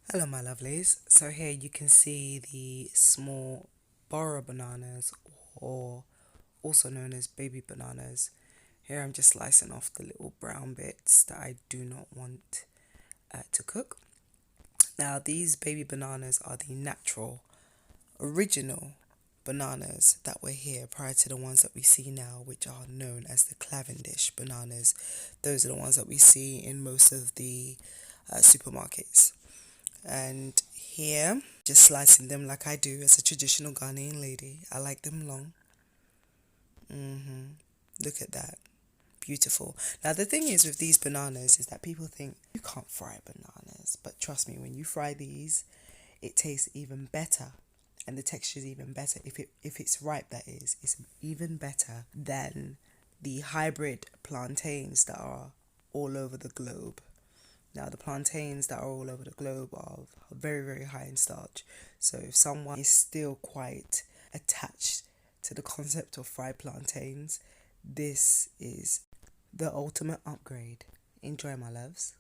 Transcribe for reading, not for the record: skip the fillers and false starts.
Hello my lovelies. So here you can see the small Burro bananas, or also known as baby bananas. Here I'm just slicing off the little brown bits that I do not want to cook. Now these baby bananas are the natural, original bananas that were here prior to the ones that we see now, which are known as the Cavendish bananas. Those are the ones that we see in most of the supermarkets. And here, just slicing them like I do as a traditional Ghanaian lady. I like them long. Look at that. Beautiful. Now the thing is with these bananas is that people think you can't fry bananas. But trust me, when you fry these, it tastes even better. And the texture is even better. If it's ripe, that is. It's even better than the hybrid plantains that are all over the globe. Now, the plantains that are all over the globe are very, very high in starch. So, if someone is still quite attached to the concept of fried plantains, this is the ultimate upgrade. Enjoy, my loves.